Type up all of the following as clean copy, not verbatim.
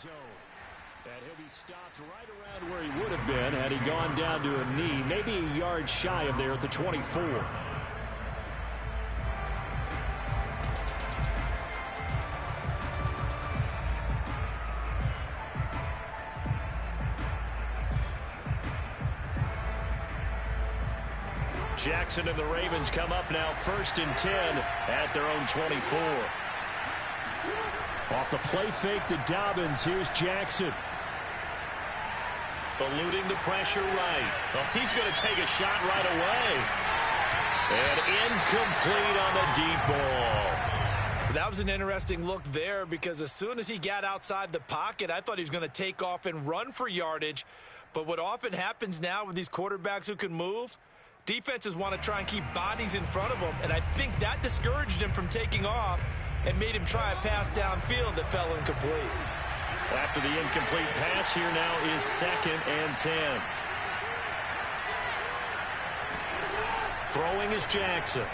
And he'll be stopped right around where he would have been had he gone down to a knee, maybe a yard shy of there at the 24. Jackson and the Ravens come up now 1st and 10 at their own 24. Off the play fake to Dobbins. Here's Jackson. Eluding the pressure right. Well, he's going to take a shot right away. And incomplete on the deep ball. That was an interesting look there because as soon as he got outside the pocket, I thought he was going to take off and run for yardage. But what often happens now with these quarterbacks who can move, defenses want to try and keep bodies in front of them, and I think that discouraged him from taking off and made him try a pass downfield that fell incomplete. After the incomplete pass, here now is 2nd and 10. Throwing is Jackson.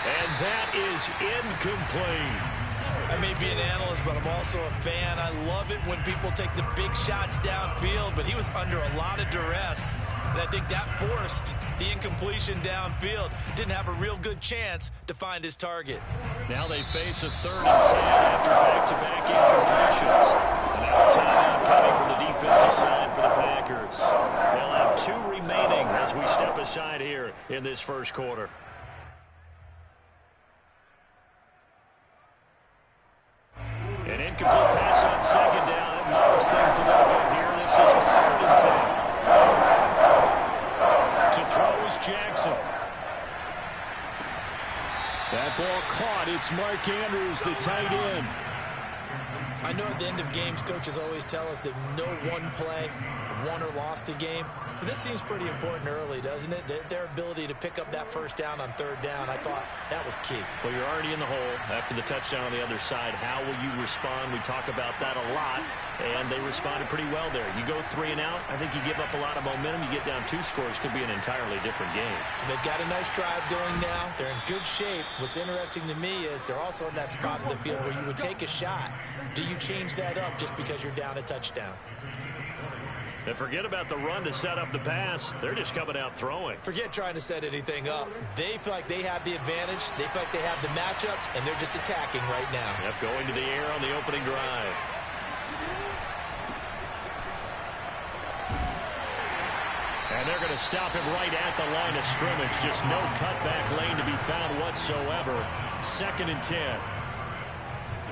And that is incomplete. I may be an analyst, but I'm also a fan. I love it when people take the big shots downfield, but he was under a lot of duress, and I think that forced the incompletion downfield. Didn't have a real good chance to find his target. Now they face a 3rd and 10 after back-to-back incompletions. And now a timeout coming from the defensive side for the Packers. They'll have 2 remaining as we step aside here in this first quarter. An incomplete pass on 2nd down. That muddles things a little bit here. This is a 3rd and 10. To throw is Jackson. That ball caught. It's Mark Andrews, the tight end. I know at the end of games, coaches always tell us that no one play won or lost a game. But this seems pretty important early, doesn't it? Their ability to pick up that 1st down on 3rd down, I thought that was key. Well, you're already in the hole after the touchdown on the other side. How will you respond? We talk about that a lot, and they responded pretty well there. You go 3 and out, I think you give up a lot of momentum. You get down 2 scores, could be an entirely different game. So they've got a nice drive going now. They're in good shape. What's interesting to me is they're also in that spot of the field where you would take a shot. Do you change that up just because you're down a touchdown? And forget about the run to set up the pass. They're just coming out throwing. Forget trying to set anything up. They feel like they have the advantage. They feel like they have the matchups, and they're just attacking right now. Yep, going to the air on the opening drive. And they're going to stop him right at the line of scrimmage. Just no cutback lane to be found whatsoever. 2nd and 10.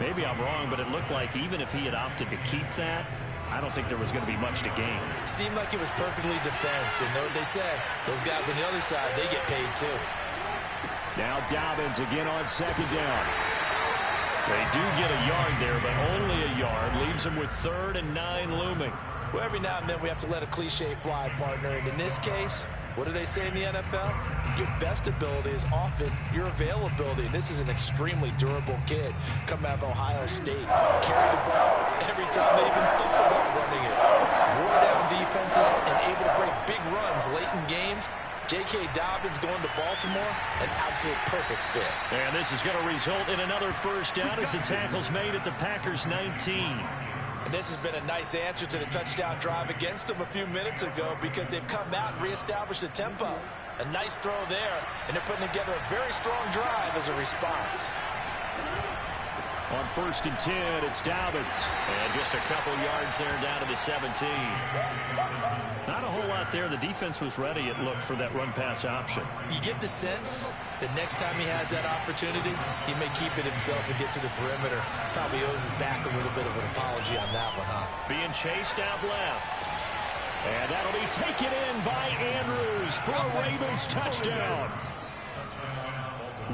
Maybe I'm wrong, but it looked like even if he had opted to keep that, I don't think there was going to be much to gain. Seemed like it was perfectly defense. And know what they say? Those guys on the other side, they get paid too. Now Dobbins again on 2nd down. They do get a yard there, but only a yard. Leaves them with 3rd and 9 looming. Well, every now and then we have to let a cliche fly, partner. And in this case, what do they say in the NFL? Your best ability is often your availability. This is an extremely durable kid coming out of Ohio State. Carried the ball every time they even thought about running it. Wore down defenses and able to break big runs late in games. J.K. Dobbins going to Baltimore, an absolute perfect fit. And this is going to result in another 1st down as the tackle's made at the Packers 19. And this has been a nice answer to the touchdown drive against them a few minutes ago because they've come out and reestablished the tempo. A nice throw there, and they're putting together a very strong drive as a response. On 1st and 10, it's Dobbins. And just a couple yards there down to the 17. Not a whole lot there. The defense was ready, it looked, for that run-pass option. You get the sense that next time he has that opportunity, he may keep it himself and get to the perimeter. Probably owes his back a little bit of an apology on that one, huh? Being chased out left. And that'll be taken in by Andrews for a Ravens touchdown.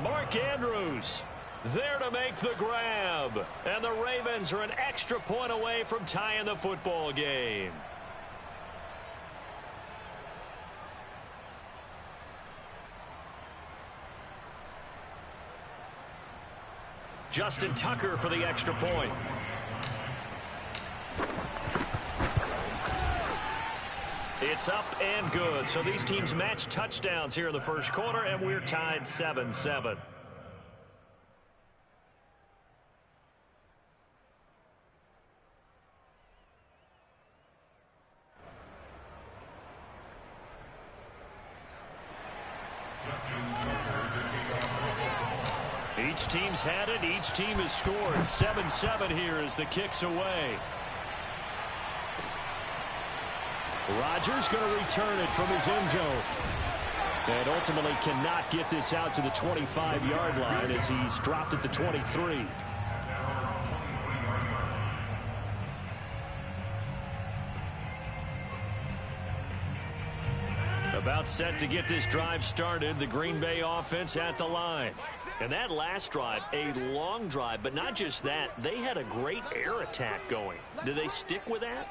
Mark Andrews there to make the grab. And the Ravens are an extra point away from tying the football game. Justin Tucker for the extra point. It's up and good. So these teams match touchdowns here in the first quarter, and we're tied 7-7. Each team's had it. Each team has scored. 7-7 here as the kick's away. Rodgers going to return it from his end zone. And ultimately cannot get this out to the 25-yard line as he's dropped at the 23. About set to get this drive started. The Green Bay offense at the line. And that last drive, a long drive, but not just that. They had a great air attack going. Do they stick with that?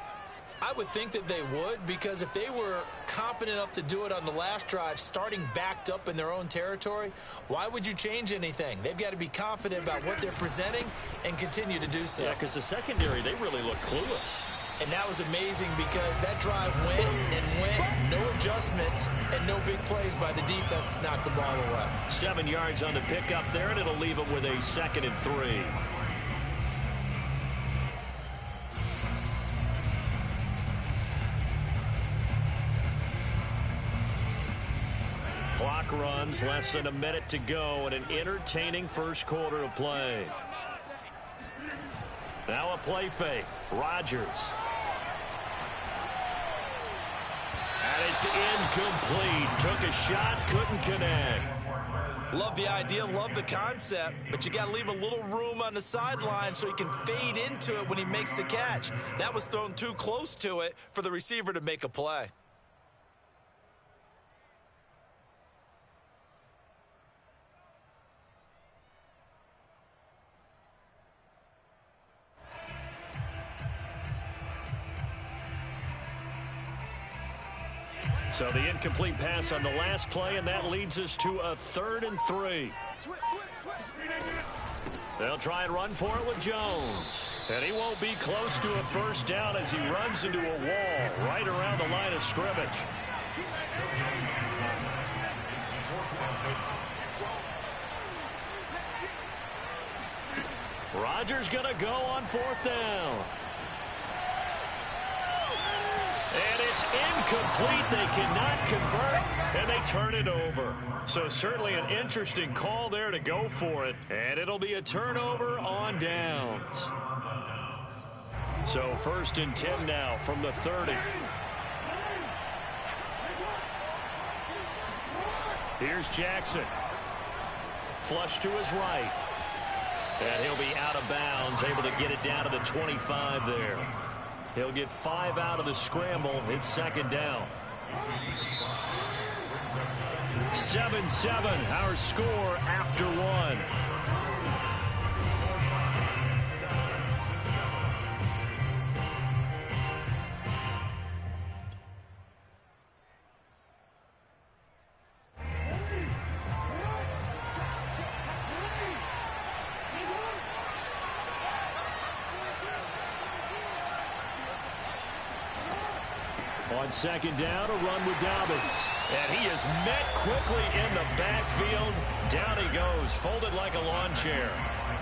I would think that they would, because if they were confident enough to do it on the last drive, starting backed up in their own territory, why would you change anything? They've got to be confident about what they're presenting and continue to do so. Yeah, because the secondary, they really look clueless. And that was amazing because that drive went and went, no adjustments and no big plays by the defense to knock the ball away. 7 yards on the pickup there, and it'll leave them with a 2nd and 3. Clock runs, less than a minute to go, and an entertaining first quarter of play. Now a play fake. Rodgers. And it's incomplete. Took a shot, couldn't connect. Love the idea, love the concept, but you got to leave a little room on the sideline so he can fade into it when he makes the catch. That was thrown too close to it for the receiver to make a play. So the incomplete pass on the last play, and that leads us to a 3rd and 3. They'll try and run for it with Jones. And he won't be close to a first down as he runs into a wall right around the line of scrimmage. Rodgers going to go on 4th down. And it's incomplete. They cannot convert, and they turn it over. So certainly an interesting call there to go for it. And it'll be a turnover on downs. So 1st and 10 now from the 30. Here's Jackson. Flush to his right. And he'll be out of bounds, able to get it down to the 25 there. He'll get 5 out of the scramble. It's 2nd down. 7-7, our score after 1. On 2nd down, a run with Dobbins. And he is met quickly in the backfield. Down he goes, folded like a lawn chair.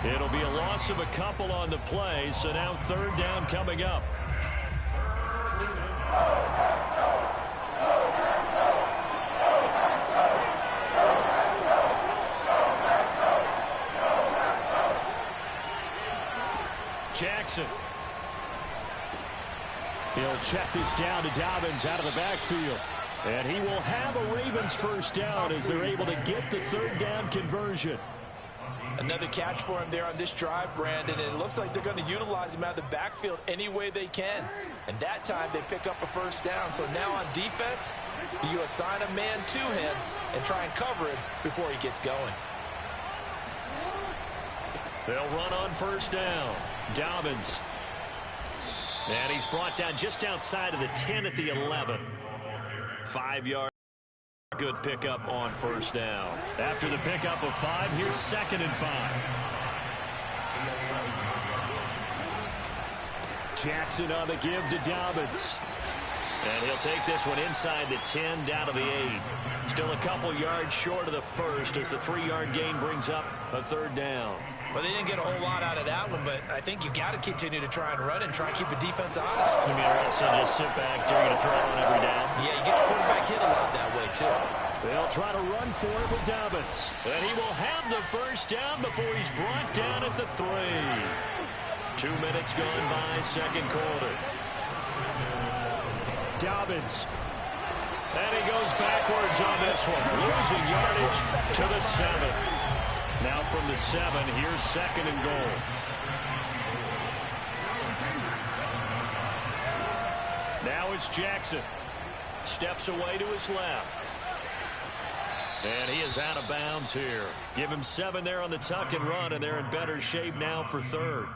It'll be a loss of a couple on the play, so now 3rd down coming up. Jackson. He'll check this down to Dobbins out of the backfield. And he will have a Ravens first down as they're able to get the 3rd down conversion. Another catch for him there on this drive, Brandon. And it looks like they're going to utilize him out of the backfield any way they can. And that time they pick up a first down. So now on defense, you assign a man to him and try and cover him before he gets going. They'll run on 1st down. Dobbins. And he's brought down just outside of the 10 at the 11. 5 yards. Good pickup on 1st down. After the pickup of 5, here's 2nd and 5. Jackson on the give to Dobbins. And he'll take this one inside the 10 down to the 8. Still a couple yards short of the first as the 3-yard gain brings up a 3rd down. Well, they didn't get a whole lot out of that one, but I think you've got to continue to try and run and try and keep the defense honest. You mean also just sit back, dare you to throw on every down? Yeah, you get your quarterback hit a lot that way, too. They'll try to run for it with Dobbins. And he will have the first down before he's brought down at the 3. 2 minutes gone by, second quarter. Dobbins. And he goes backwards on this one. Losing yardage to the 7. Now from the 7, here's second and goal. Now it's Jackson. Steps away to his left. And he is out of bounds here. Give him 7 there on the tuck and run, and they're in better shape now for third.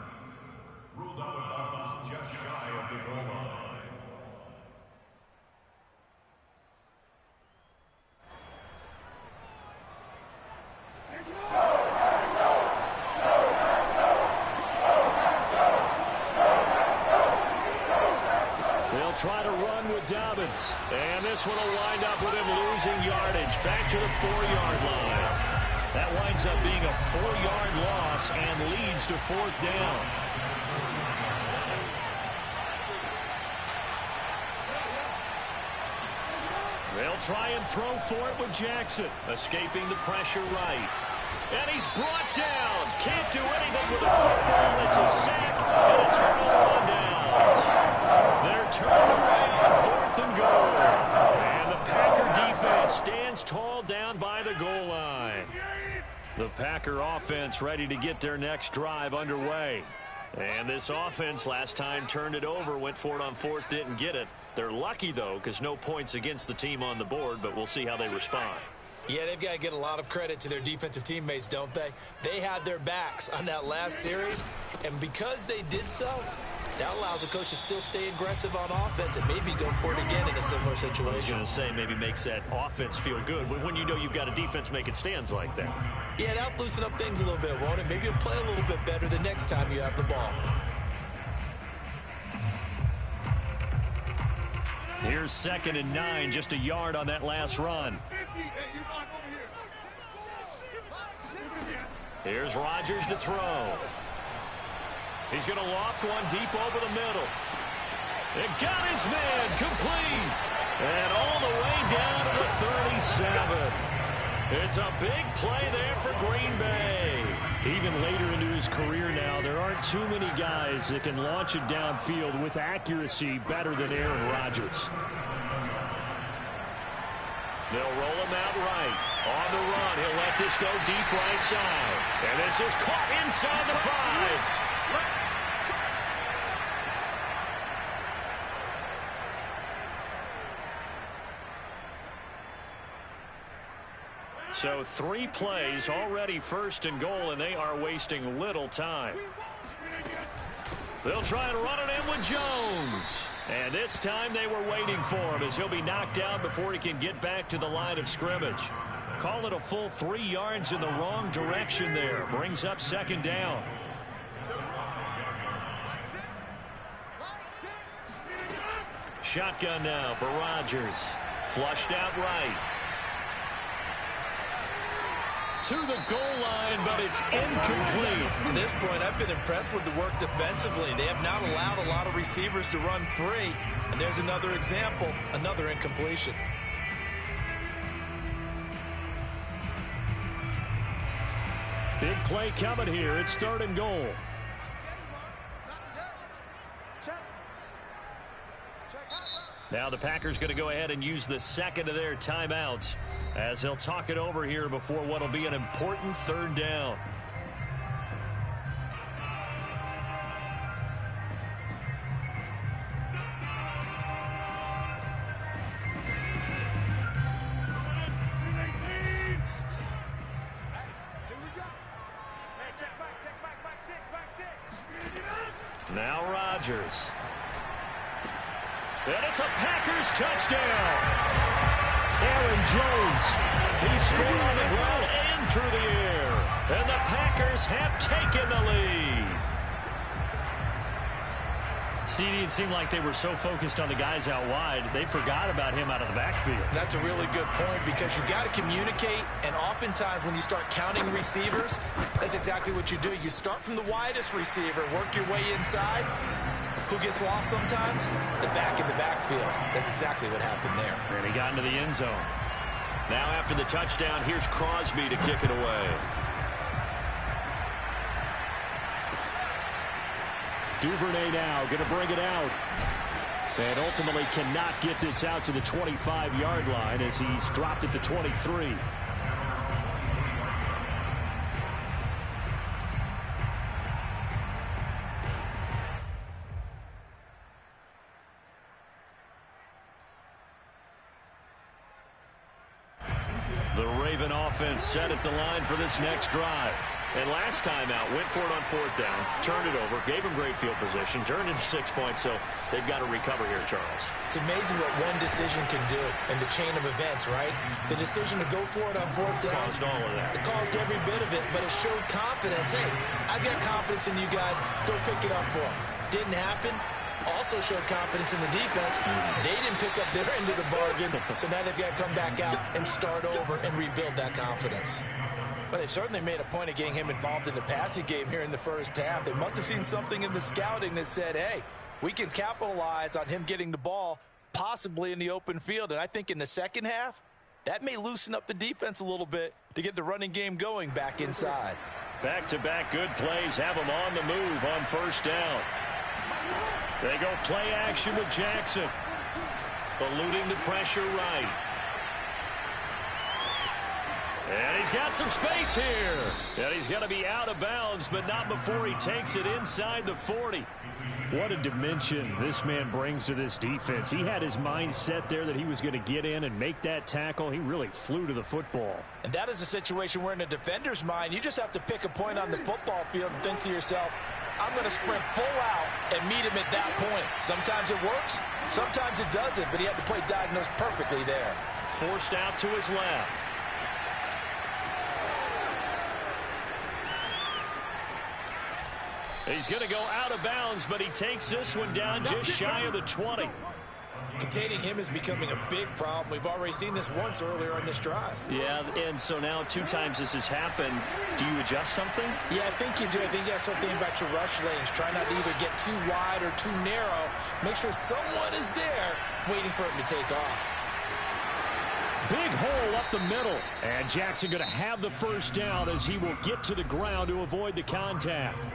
Ruled out of bounds just shy of the goal line. They'll try to run with Dobbins. And this one will wind up with him losing yardage. Back to the 4-yard line. That winds up being a 4-yard loss and leads to 4th down. They'll try and throw for it with Jackson. Escaping the pressure right. And he's brought down. Can't do anything with a football. It's a sack and a turnover on downs. They're turned away on 4th and goal. And the Packer defense stands tall down by the goal line. The Packer offense ready to get their next drive underway. And this offense last time turned it over, went for it on 4th, didn't get it. They're lucky, though, because no points against the team on the board, but we'll see how they respond. Yeah, they've got to get a lot of credit to their defensive teammates, don't they? They had their backs on that last series, and because they did so, that allows the coach to still stay aggressive on offense and maybe go for it again in a similar situation. I was going to say maybe makes that offense feel good, but when you know you've got a defense making stands like that. Yeah, that'll loosen up things a little bit, won't it? Maybe you'll play a little bit better the next time you have the ball. Here's 2nd and 9, just a yard on that last run. Here's Rodgers to throw. He's going to loft one deep over the middle. It got his man complete. And all the way down to the 37. It's a big play there for Green Bay. Even later into his career now, there aren't too many guys that can launch it downfield with accuracy better than Aaron Rodgers. They'll roll him out right. On the run, he'll let this go deep right side. And this is caught inside the 5. So 3 plays, already 1st and goal, and they are wasting little time. They'll try and run it in with Jones. And this time they were waiting for him as he'll be knocked out before he can get back to the line of scrimmage. Call it a full 3 yards in the wrong direction there. Brings up 2nd down. Shotgun now for Rodgers. Flushed out right. To the goal line, but it's incomplete. To this point, I've been impressed with the work defensively. They have not allowed a lot of receivers to run free. And there's another example, another incompletion. Big play coming here. It's 3rd and goal. Now the Packers going to go ahead and use the 2nd of their timeouts as they'll talk it over here before what will be an important 3rd down. Now Rodgers. And it's a Packers touchdown. Aaron Jones. He scored on the ground and through the air. And the Packers have taken the lead. CD, it seemed like they were so focused on the guys out wide, they forgot about him out of the backfield. That's a really good point because you've got to communicate, and oftentimes when you start counting receivers, that's exactly what you do. You start from the widest receiver, work your way inside. Who gets lost sometimes? The back in the backfield. That's exactly what happened there. And he got into the end zone. Now after the touchdown, here's Crosby to kick it away. Duvernay now going to bring it out. And ultimately cannot get this out to the 25-yard line as he's dropped it to 23. The Raven offense set at the line for this next drive. And last time out, went for it on 4th down, turned it over, gave him great field position, turned into 6 points, so they've got to recover here, Charles. It's amazing what one decision can do in the chain of events, right? The decision to go for it on 4th down. Caused all of that. It caused every bit of it, but it showed confidence. Hey, I've got confidence in you guys. Go pick it up for them. Didn't happen. Also showed confidence in the defense. They didn't pick up their end of the bargain, so now they've got to come back out and start over and rebuild that confidence. But they've certainly made a point of getting him involved in the passing game here in the first half. They must have seen something in the scouting that said, hey, we can capitalize on him getting the ball possibly in the open field. And I think in the second half, that may loosen up the defense a little bit to get the running game going back inside. Back-to-back good plays have them on the move on 1st down. They go play action with Jackson. Eluding the pressure right. And he's got some space here. And he's going to be out of bounds, but not before he takes it inside the 40. What a dimension this man brings to this defense. He had his mind set there that he was going to get in and make that tackle. He really flew to the football. And that is a situation where in a defender's mind, you just have to pick a point on the football field and think to yourself, I'm going to sprint full out and meet him at that point. Sometimes it works, sometimes it doesn't, but he had the play diagnosed perfectly there. Forced out to his left. He's going to go out of bounds, but he takes this one down just shy of the 20. Containing him is becoming a big problem. We've already seen this once earlier on this drive. Yeah, and so now 2 times this has happened. Do you adjust something? Yeah, I think you do. I think you got to start thinking about your rush lanes. Try not to either get too wide or too narrow. Make sure someone is there waiting for him to take off. Big hole up the middle. And Jackson going to have the 1st down as he will get to the ground to avoid the contact.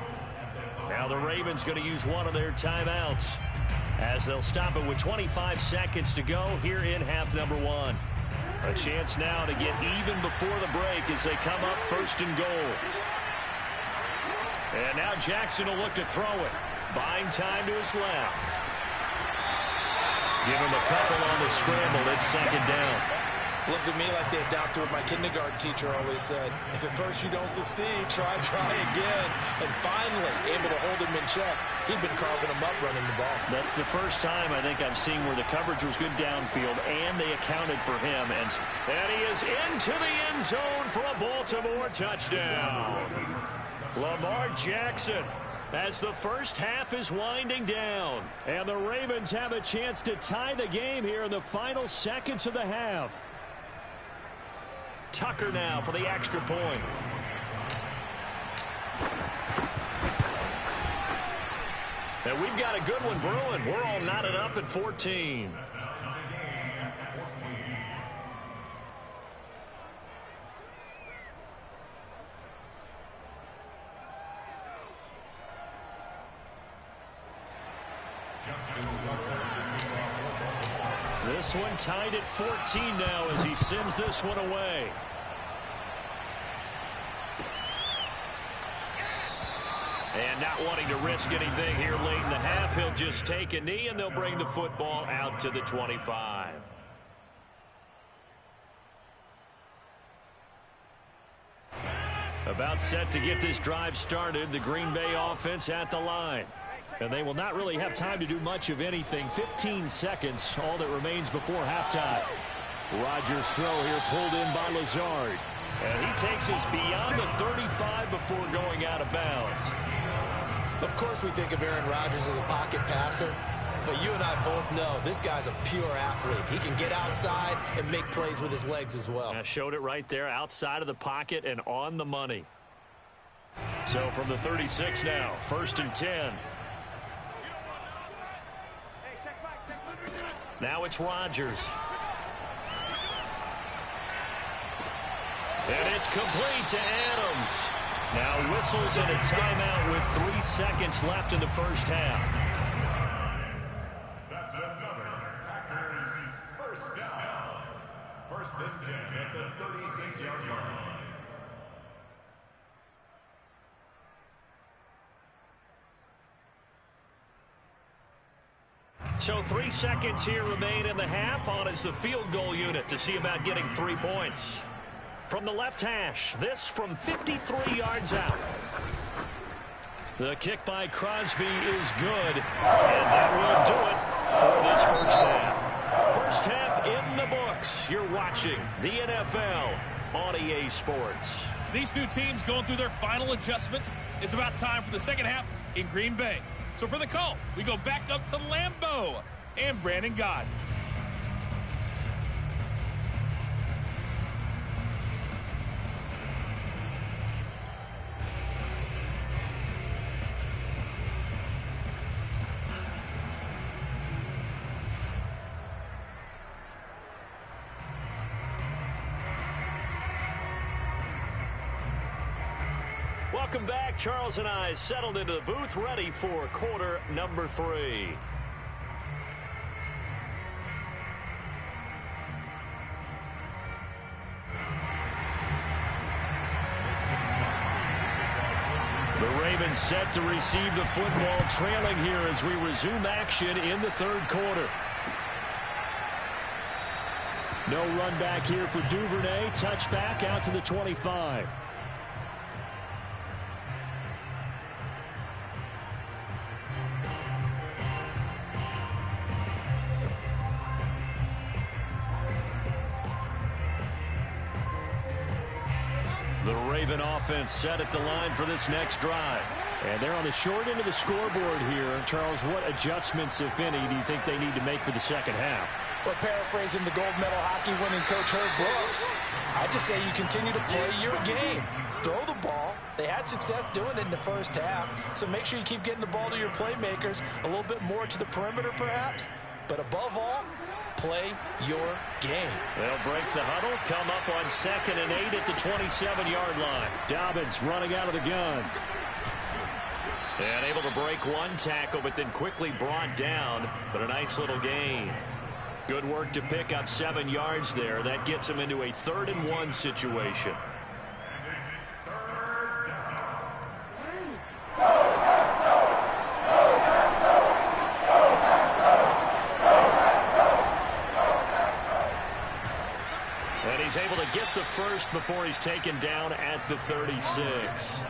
Now the Ravens going to use one of their timeouts as they'll stop it with 25 seconds to go here in half number 1. A chance now to get even before the break as they come up 1st and goal. And now Jackson will look to throw it. Buying time to his left. Give him a couple on the scramble. It's 2nd down. Looked to me like they adopted what my kindergarten teacher always said. If at first you don't succeed, try again. And finally, able to hold him in check. He'd been carving him up running the ball. That's the first time I think I've seen where the coverage was good downfield and they accounted for him. And he is into the end zone for a Baltimore touchdown. Lamar Jackson as the first half is winding down. And the Ravens have a chance to tie the game here in the final seconds of the half. Tucker now for the extra point. And we've got a good one brewing. We're all knotted up at 14. This one tied at 14 now as he sends this one away. And not wanting to risk anything here late in the half, he'll just take a knee and they'll bring the football out to the 25. About set to get this drive started, the Green Bay offense at the line. And they will not really have time to do much of anything. 15 seconds, all that remains before halftime. Rodgers' throw here pulled in by Lazard. And he takes us beyond the 35 before going out of bounds. Of course we think of Aaron Rodgers as a pocket passer, but you and I both know this guy's a pure athlete. He can get outside and make plays with his legs as well. I showed it right there, outside of the pocket and on the money. So from the 36 now, 1st and 10. Now it's Rodgers. And it's complete to Adams. Now whistles and a timeout with 3 seconds left in the first half. That's another Packers first down. First and 10 at the 36-yard line. So 3 seconds here remain in the half. On is the field goal unit to see about getting 3 points. From the left hash, this from 53 yards out. The kick by Crosby is good, and that will do it for this first half. First half in the books. You're watching the NFL on EA Sports. These two teams going through their final adjustments. It's about time for the second half in Green Bay. So for the call, we go back up to Lambeau and Brandon Gott. Welcome back. Charles and I settled into the booth, ready for quarter number 3. The Ravens set to receive the football, trailing here as we resume action in the third quarter. No run back here for Duvernay. Touchback out to the 25. The Raven offense set at the line for this next drive. And they're on the short end of the scoreboard here. Charles, what adjustments, if any, do you think they need to make for the second half? Well, paraphrasing the gold medal hockey winning coach Herb Brooks, I just say you continue to play your game. Throw the ball. They had success doing it in the first half, so make sure you keep getting the ball to your playmakers, a little bit more to the perimeter perhaps, but above all, play your game. They'll break the huddle, come up on 2nd and 8 at the 27-yard line. Dobbins running out of the gun. And able to break one tackle, but then quickly brought down, but a nice little gain. Good work to pick up 7 yards there. That gets him into a 3rd and 1 situation. And he's able to get the first before he's taken down at the 36.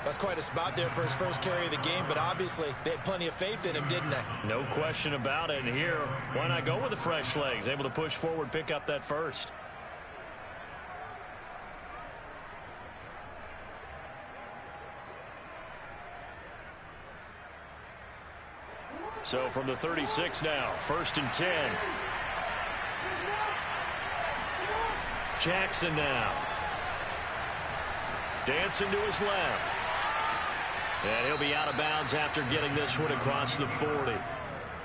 That's quite a spot there for his first carry of the game, but obviously they had plenty of faith in him, didn't they? No question about it. And here, why not go with the fresh legs? Able to push forward, pick up that first. So from the 36 now, 1st and 10. Jackson now. Dancing to his left. And he'll be out of bounds after getting this one across the 40.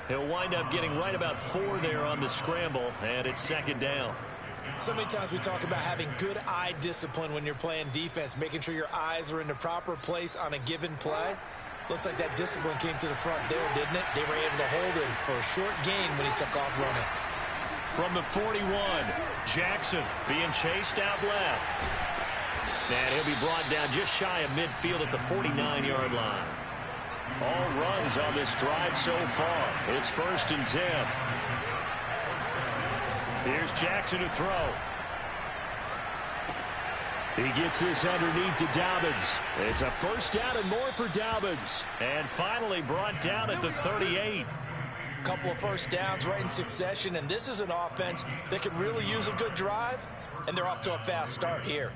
He'll wind up getting right about 4 there on the scramble, and it's 2nd down. So many times we talk about having good eye discipline when you're playing defense, making sure your eyes are in the proper place on a given play. Looks like that discipline came to the front there, didn't it? They were able to hold him for a short gain when he took off running. From the 41, Jackson being chased out left. And he'll be brought down just shy of midfield at the 49-yard line. All runs on this drive so far. It's 1st and 10. Here's Jackson to throw. He gets this underneath to Dobbins. It's a 1st down and more for Dobbins. And finally brought down at the 38. Couple of 1st downs right in succession, and this is an offense that could really use a good drive, and they're off to a fast start here.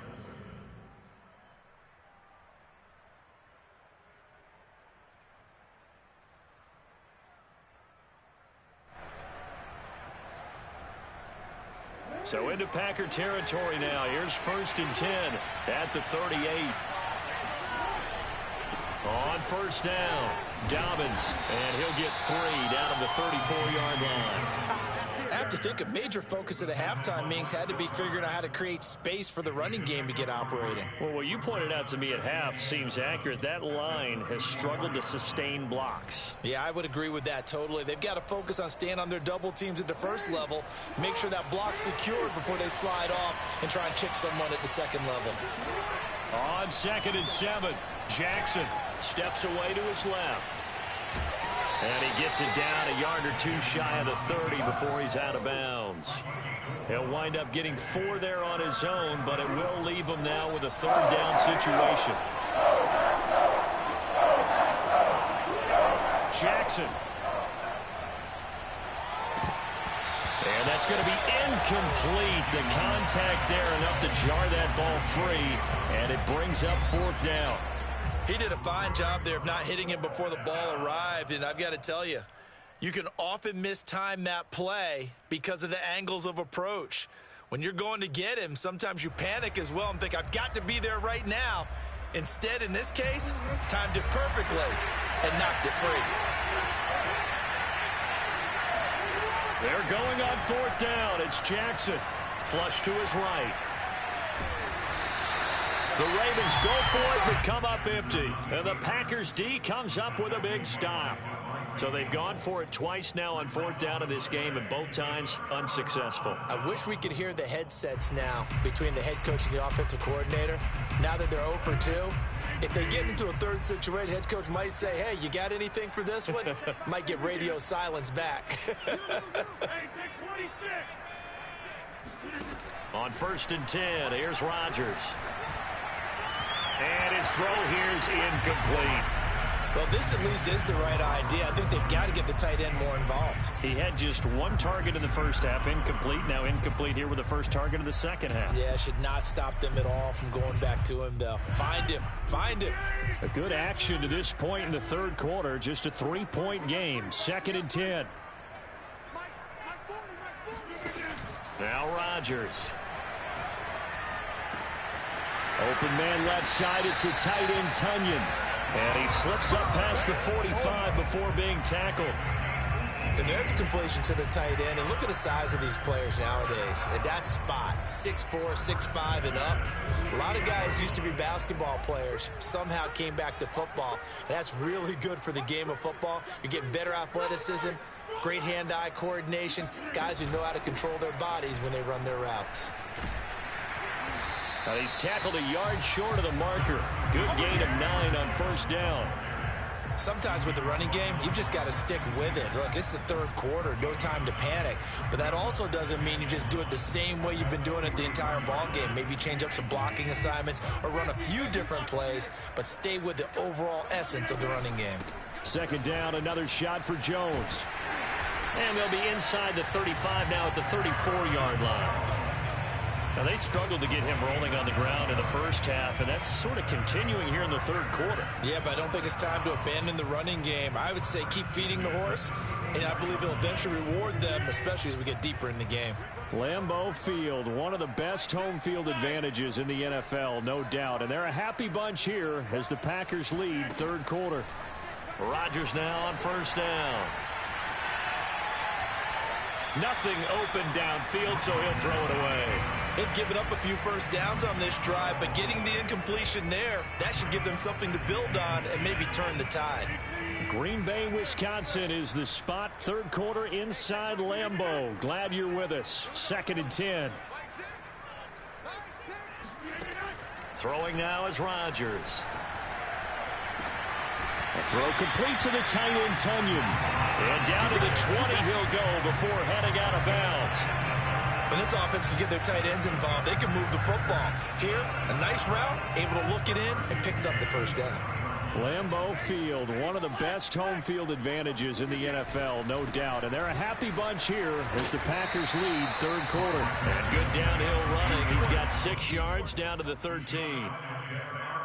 So into Packer territory now. Here's 1st and 10 at the 38. On 1st down, Dobbins, and he'll get 3 down at the 34-yard line. I have to think a major focus of the halftime meetings had to be figuring out how to create space for the running game to get operating. Well, what you pointed out to me at half seems accurate. That line has struggled to sustain blocks. Yeah, I would agree with that totally. They've got to focus on staying on their double teams at the first level, make sure that block's secured before they slide off and try and chip someone at the second level. On 2nd and 7, Jackson steps away to his left. And he gets it down a yard or two shy of the 30 before he's out of bounds. He'll wind up getting 4 there on his own, but it will leave him now with a 3rd down situation. Jackson. And that's going to be incomplete. The contact there enough to jar that ball free, and it brings up 4th down. He did a fine job there of not hitting him before the ball arrived, and I've got to tell you, you can often mistime that play because of the angles of approach. When you're going to get him, sometimes you panic as well and think, I've got to be there right now. Instead, in this case, timed it perfectly and knocked it free. They're going on 4th down. It's Jackson. Flush to his right. The Ravens go for it, but come up empty. And the Packers D comes up with a big stop. So they've gone for it twice now on 4th down in this game, and both times unsuccessful. I wish we could hear the headsets now between the head coach and the offensive coordinator. Now that they're 0 for 2, if they get into a 3rd situation, head coach might say, hey, you got anything for this one? Might get radio silence back. On 1st and 10, here's Rodgers. And his throw here is incomplete. Well, this at least is the right idea. I think they've got to get the tight end more involved. He had just 1 target in the first half, incomplete. Now incomplete here with the first target of the second half. Yeah, should not stop them at all from going back to him, though. Find him. Find him. A good action to this point in the 3rd quarter. Just a 3-point game. 2nd and 10. Now Rodgers. Open man left side. It's the tight end, Tunyon. And he slips up past the 45 before being tackled. And there's a completion to the tight end. And look at the size of these players nowadays. At that spot, 6'4", 6'5", and up. A lot of guys used to be basketball players. Somehow came back to football. And that's really good for the game of football. You're getting better athleticism, great hand-eye coordination, guys who know how to control their bodies when they run their routes. He's tackled a yard short of the marker. Good gain of 9 on 1st down. Sometimes with the running game, you've just got to stick with it. Look, it's the 3rd quarter, no time to panic. But that also doesn't mean you just do it the same way you've been doing it the entire ball game. Maybe change up some blocking assignments or run a few different plays, but stay with the overall essence of the running game. 2nd down, another shot for Jones. And they'll be inside the 35 now at the 34-yard line. Now, they struggled to get him rolling on the ground in the first half, and that's sort of continuing here in the 3rd quarter. Yeah, but I don't think it's time to abandon the running game. I would say keep feeding the horse, and I believe he'll eventually reward them, especially as we get deeper in the game. Lambeau Field, one of the best home field advantages in the NFL, no doubt. And they're a happy bunch here as the Packers lead 3rd quarter. Rodgers now on 1st down. Nothing open downfield, so he'll throw it away. They've given up a few first downs on this drive, but getting the incompletion there, that should give them something to build on and maybe turn the tide. Green Bay, Wisconsin is the spot. 3rd quarter inside Lambeau. Glad you're with us. 2nd and 10. Throwing now is Rodgers. A throw complete to the tight end, Tunyon. And down to the 20 he'll go before heading out of bounds. When this offense can get their tight ends involved, they can move the football. Here, a nice route, able to look it in, and picks up the 1st down. Lambeau Field, one of the best home field advantages in the NFL, no doubt. And they're a happy bunch here as the Packers lead 3rd quarter. And good downhill running. He's got 6 yards down to the 13.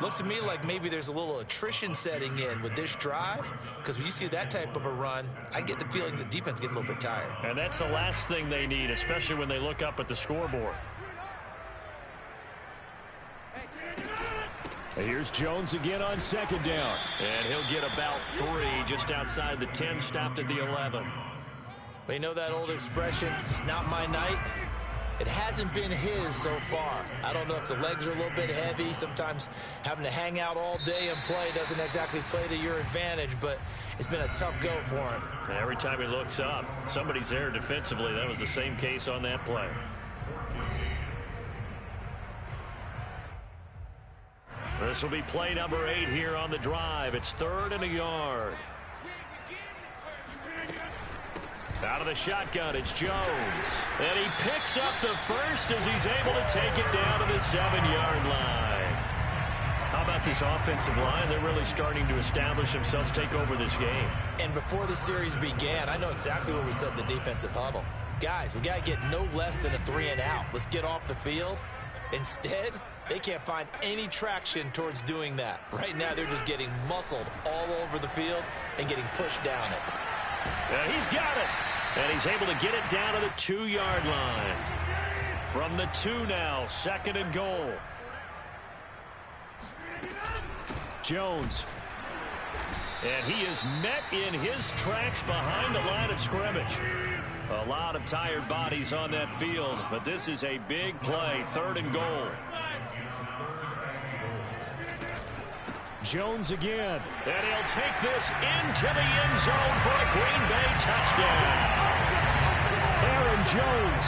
Looks to me like maybe there's a little attrition setting in with this drive, because when you see that type of a run, I get the feeling the defense getting a little bit tired. And that's the last thing they need, especially when they look up at the scoreboard. Here's Jones again on 2nd down. And he'll get about 3 just outside the 10, stopped at the 11. Well, you know that old expression, it's not my night? It hasn't been his so far. I don't know if the legs are a little bit heavy. Sometimes having to hang out all day and play doesn't exactly play to your advantage, but it's been a tough go for him. Every time he looks up, somebody's there defensively. That was the same case on that play. This will be play number 8 here on the drive. It's 3rd and a yard. Out of the shotgun, it's Jones. And he picks up the first as he's able to take it down to the 7-yard line. How about this offensive line? They're really starting to establish themselves, take over this game. And before the series began, I know exactly what we said in the defensive huddle. Guys, we got to get no less than a 3-and-out. Let's get off the field. Instead, they can't find any traction towards doing that. Right now, they're just getting muscled all over the field and getting pushed down it. And he's got it. And he's able to get it down to the 2-yard line. From the 2 now, 2nd and goal. Jones. And he is met in his tracks behind the line of scrimmage. A lot of tired bodies on that field, but this is a big play, 3rd and goal. Jones again. And he'll take this into the end zone for a Green Bay touchdown. Aaron Jones,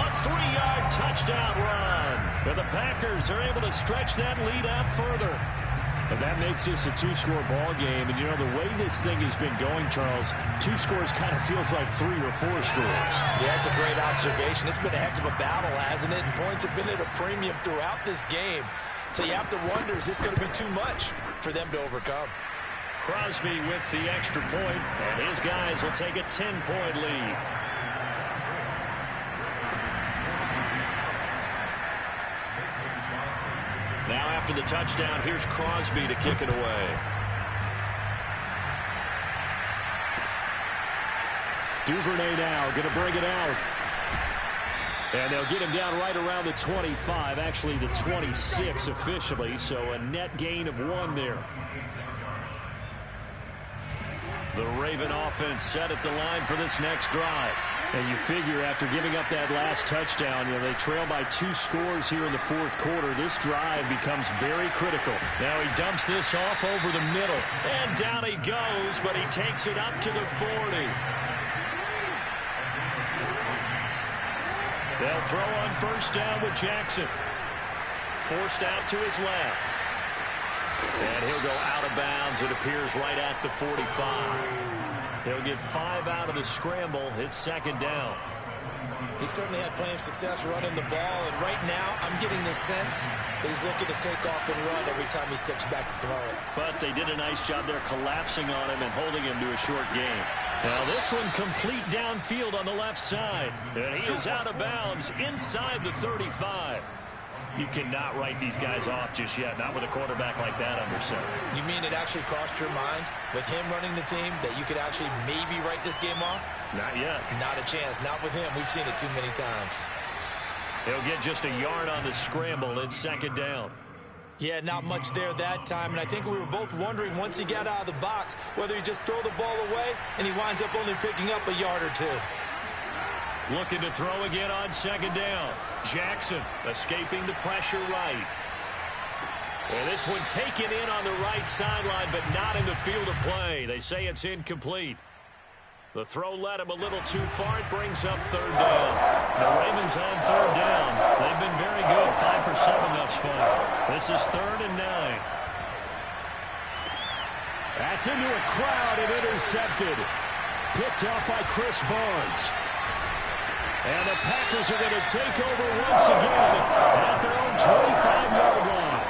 a 3-yard touchdown run. And the Packers are able to stretch that lead out further. And that makes this a 2-score ball game. And, you know, the way this thing has been going, Charles, 2 scores kind of feels like 3 or 4 scores. Yeah, that's a great observation. It's been a heck of a battle, hasn't it? And points have been at a premium throughout this game. So you have to wonder, is this going to be too much for them to overcome? Crosby with the extra point, and his guys will take a 10-point lead. Now after the touchdown, here's Crosby to kick it away. Duvernay now going to bring it out. And they'll get him down right around the 25, actually the 26 officially, so a net gain of 1 there. The Raven offense set at the line for this next drive. And you figure after giving up that last touchdown, you know, they trail by 2 scores here in the 4th quarter. This drive becomes very critical. Now he dumps this off over the middle. And down he goes, but he takes it up to the 40. They'll throw on 1st down with Jackson. Forced out to his left. And he'll go out of bounds. It appears right at the 45. He'll get 5 out of the scramble. It's 2nd down. He certainly had plenty of success running the ball. And right now, I'm getting the sense that he's looking to take off and run every time he steps back to throw it. But they did a nice job there collapsing on him and holding him to a short gain. Now this one complete downfield on the left side. And he is out of bounds inside the 35. You cannot write these guys off just yet, not with a quarterback like that under center. You mean it actually crossed your mind with him running the team that you could actually maybe write this game off? Not yet. Not a chance. Not with him. We've seen it too many times. He'll get just a yard on the scramble. It's 2nd down. Yeah, not much there that time, and I think we were both wondering once he got out of the box whether he just throw the ball away and he winds up only picking up a yard or 2. Looking to throw again on 2nd down. Jackson escaping the pressure right. And this one taken in on the right sideline, but not in the field of play. They say it's incomplete. The throw led him a little too far. It brings up 3rd down. The Ravens on 3rd down. They've been very good, 5 for 7 thus far. This is 3rd and 9. That's into a crowd and intercepted. Picked off by Chris Barnes. And the Packers are going to take over once again at their own 25-yard line.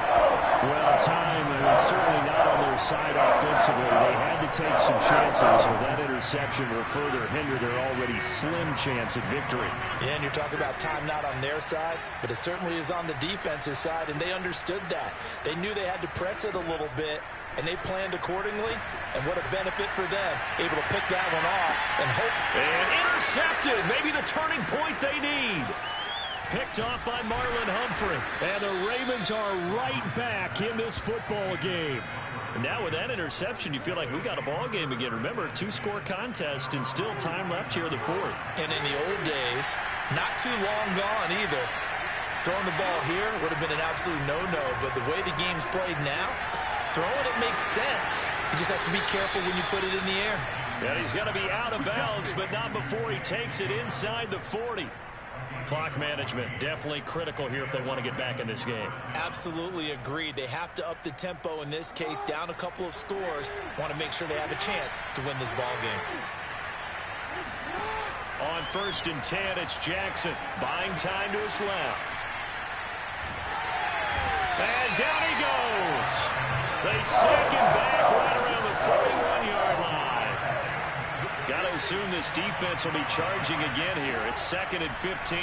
Well, time is certainly not on their side offensively. They had to take some chances, or that interception will further hinder their already slim chance at victory. Yeah, and you're talking about time not on their side, but it certainly is on the defense's side, and they understood that. They knew they had to press it a little bit, and they planned accordingly, and what a benefit for them, able to pick that one off and hope. And intercepted, maybe the turning point they need. Picked off by Marlon Humphrey, and the Ravens are right back in this football game. And now with that interception, you feel like we got a ball game again. Remember, 2-score contest and still time left here in the fourth. And in the old days, not too long gone either. Throwing the ball here would have been an absolute no-no, but the way the game's played now, throwing it makes sense. You just have to be careful when you put it in the air. And he's going to be out of bounds, but not before he takes it inside the 40. Clock management definitely critical here if they want to get back in this game. Absolutely agreed. They have to up the tempo in this case, down a couple of scores. Want to make sure they have a chance to win this ball game. On 1st and 10, it's Jackson buying time to his left. And down he goes. They sack him back right around the 41-yard line. Got to assume this defense will be charging again here. It's 2nd and 15.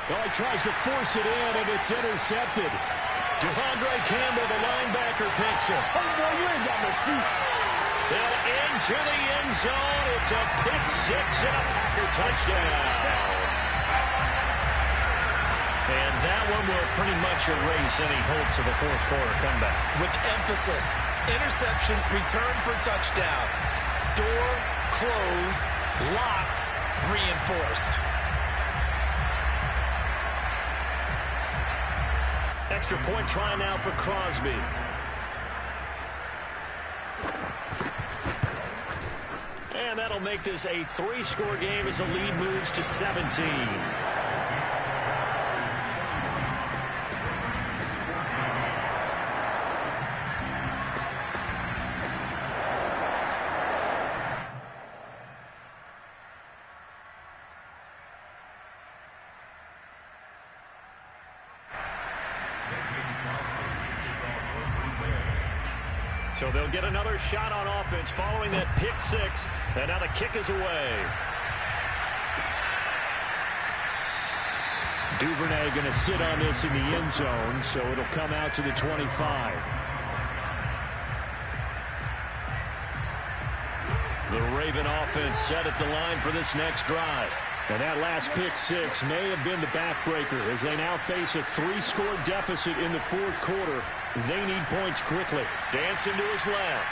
Well, he tries to force it in, and it's intercepted. Devondre Campbell, the linebacker, picks it. And into the end zone. It's a pick-6 and a Packer touchdown. And that one will pretty much erase any hopes of a fourth-quarter comeback. With emphasis, interception, return for touchdown. Door closed, locked, reinforced. Extra point try now for Crosby. And that'll make this a 3-score game as the lead moves to 17. So they'll get another shot on offense following that pick-6, and now the kick is away. Duvernay going to sit on this in the end zone, so it'll come out to the 25. The Raven offense set at the line for this next drive. And that last pick-6 may have been the backbreaker as they now face a 3-score deficit in the fourth quarter. They need points quickly. Dancing to his left.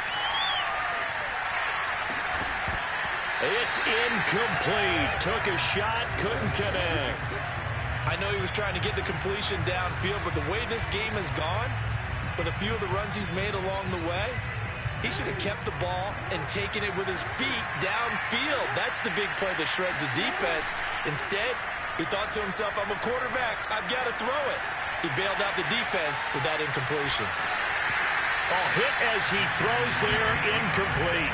It's incomplete. Took a shot, couldn't connect. I know he was trying to get the completion downfield, but the way this game has gone, with a few of the runs he's made along the way, he should have kept the ball and taken it with his feet downfield. That's the big play that shreds the defense. Instead, he thought to himself, I'm a quarterback. I've got to throw it. He bailed out the defense with that incompletion. Hit as he throws there, incomplete.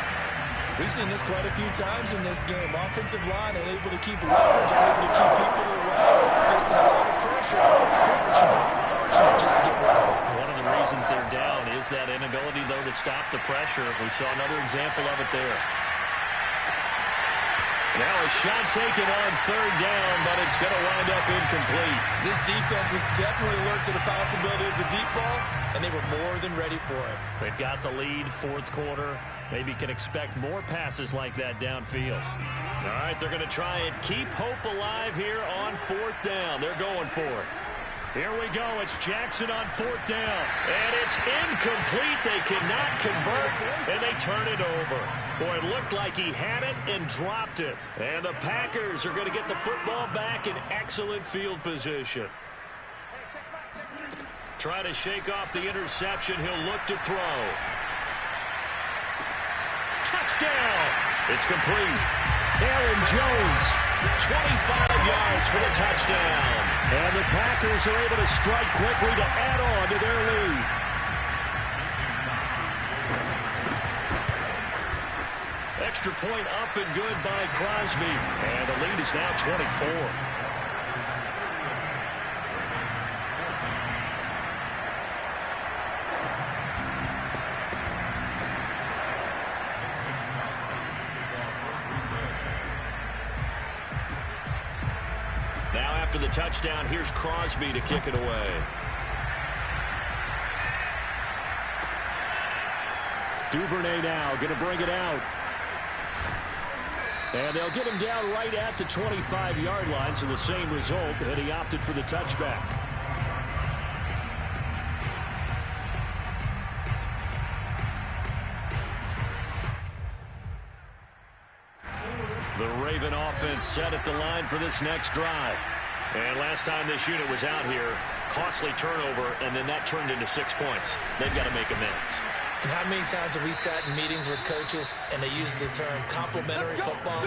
We've seen this quite a few times in this game. Offensive line unable to keep leverage, unable to keep people away, facing a lot of pressure. Fortunate just to get rid of it. One of the reasons they're down is that inability, though, to stop the pressure. We saw another example of it there. Now a shot taken on 3rd down, but it's going to wind up incomplete. This defense was definitely alert to the possibility of the deep ball, and they were more than ready for it. They've got the lead, fourth quarter. Maybe can expect more passes like that downfield. All right, they're going to try and keep hope alive here on 4th down. They're going for it. Here we go. It's Jackson on 4th down. And it's incomplete. They cannot convert, and they turn it over. Boy, it looked like he had it and dropped it. And the Packers are going to get the football back in excellent field position. Try to shake off the interception. He'll look to throw. Touchdown! It's complete. Aaron Jones, 25 yards for the touchdown. And the Packers are able to strike quickly to add on to their lead. Extra point up and good by Crosby. And the lead is now 24. Now after the touchdown, here's Crosby to kick it away. Duvernay now going to bring it out. And they'll get him down right at the 25-yard line, so the same result, and he opted for the touchback. The Raven offense set at the line for this next drive. And last time this unit was out here, costly turnover, and then that turned into 6 points. They've got to make amends. And how many times have we sat in meetings with coaches and they use the term complementary football?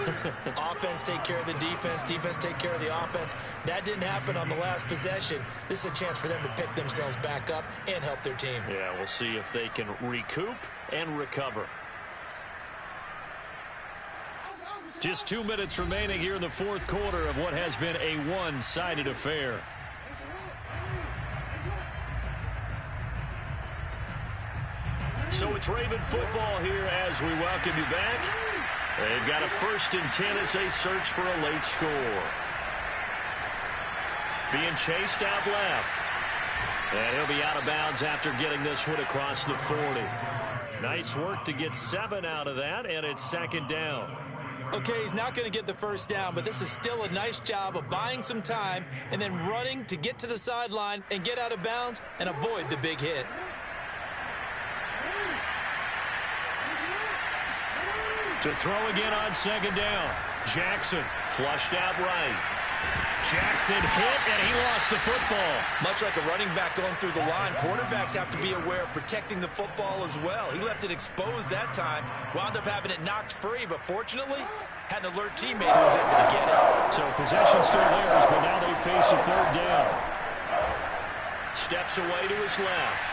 Offense take care of the defense, defense take care of the offense. That didn't happen on the last possession. This is a chance for them to pick themselves back up and help their team. Yeah, we'll see if they can recoup and recover. Just 2 minutes remaining here in the fourth quarter of what has been a one-sided affair. So it's Raven football here as we welcome you back. They've got a 1st and 10 as they search for a late score. Being chased out left. And he'll be out of bounds after getting this one across the 40. Nice work to get 7 out of that, and it's 2nd down. Okay, he's not going to get the first down, but this is still a nice job of buying some time and then running to get to the sideline and get out of bounds and avoid the big hit. To throw again on 2nd down. Jackson flushed out right. Jackson hit, and he lost the football. Much like a running back going through the line, quarterbacks have to be aware of protecting the football as well. He left it exposed that time, wound up having it knocked free, but fortunately, had an alert teammate who was able to get it. So possession still theirs, but now they face a 3rd down. Steps away to his left.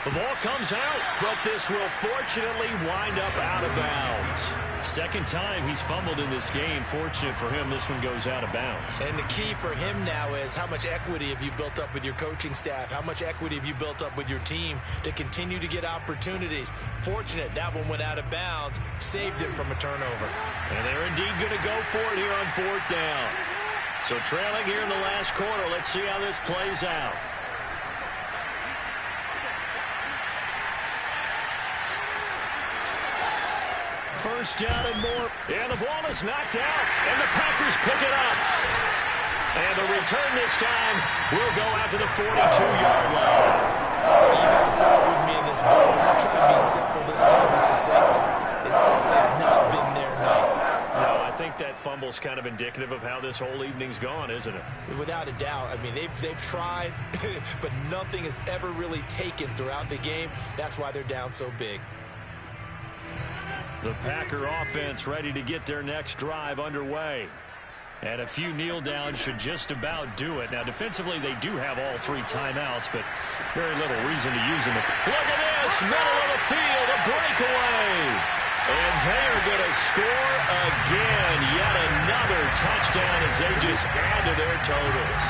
The ball comes out, but this will fortunately wind up out of bounds. 2nd time he's fumbled in this game. Fortunate for him, this one goes out of bounds. And the key for him now is how much equity have you built up with your coaching staff? How much equity have you built up with your team to continue to get opportunities? Fortunate that one went out of bounds, saved him from a turnover. And they're indeed going to go for it here on 4th down. So trailing here in the last quarter, let's see how this plays out. First down and more. And the ball is knocked out. And the Packers pick it up. And the return this time will go out to the 42-yard line. You got to put up with me in this booth. I'm not trying to be simple this time as succinct. It simply has not been their night. No, I think that fumble's kind of indicative of how this whole evening's gone, isn't it? Without a doubt. I mean, they've tried, but nothing has ever really taken throughout the game. That's why they're down so big. The Packer offense ready to get their next drive underway. And a few kneel downs should just about do it. Now, defensively, they do have all 3 timeouts, but very little reason to use them. Look at this, middle of the field, a breakaway. And they are going to score again. Yet another touchdown as they just add to their totals.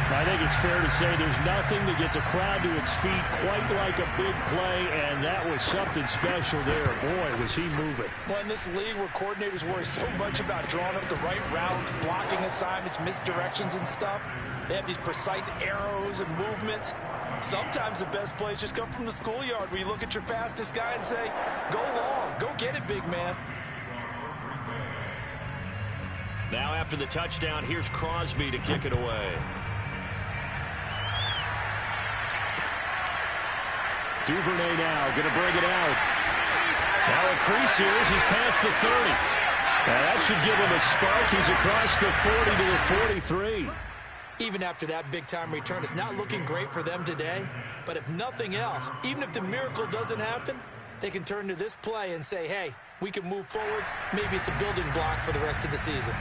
I think it's fair to say there's nothing that gets a crowd to its feet quite like a big play, and that was something special there. Boy, was he moving. Well, in this league where coordinators worry so much about drawing up the right routes, blocking assignments, misdirections and stuff, they have these precise arrows and movements. Sometimes the best plays just come from the schoolyard where you look at your fastest guy and say, go long, go get it, big man. Now after the touchdown, here's Crosby to kick it away. Duvernay now going to bring it out. Now a crease here as he's past the 30. Now that should give him a spark. He's across the 40 to the 43. Even after that big-time return, it's not looking great for them today. But if nothing else, even if the miracle doesn't happen, they can turn to this play and say, hey, we can move forward. Maybe it's a building block for the rest of the season.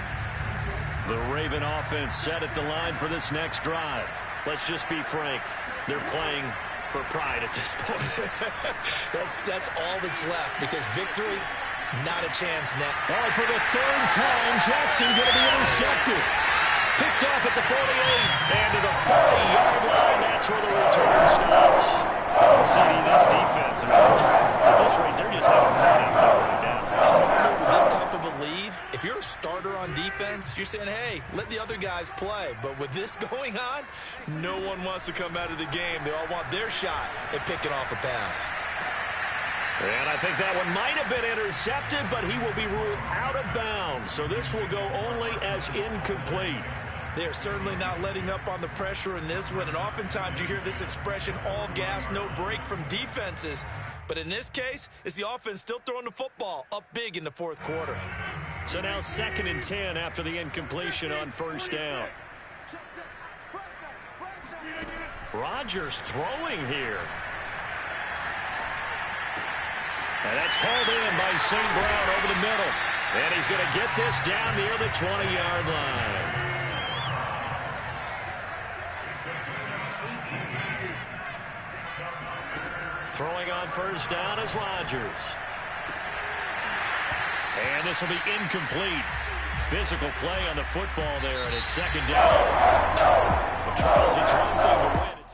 The Raven offense set at the line for this next drive. Let's just be frank. They're playing for pride at this point. that's all that's left, because victory, not a chance now. All right, for the 3rd time, Jackson going to be intercepted. Picked off at the 48 and to the 40-yard line. That's where the return stops. See, this defense, I mean, at this rate, they're just having fun out there right now. And with this type of a lead, if you're a starter on defense, you're saying, hey, let the other guys play. But with this going on, no one wants to come out of the game. They all want their shot at picking off a pass. And I think that one might have been intercepted, but he will be ruled out of bounds. So this will go only as incomplete. They are certainly not letting up on the pressure in this one. And oftentimes you hear this expression, all gas, no break from defenses. But in this case, it's the offense still throwing the football up big in the 4th quarter. So now 2nd and 10 after the incompletion on 1st down. Rodgers throwing here. And that's hauled in by St. Brown over the middle. And he's going to get this down near the 20-yard line. Throwing on 1st down is Rodgers. And this will be incomplete. Physical play on the football there, and it's 2nd down. The Charles, it's one thing to win.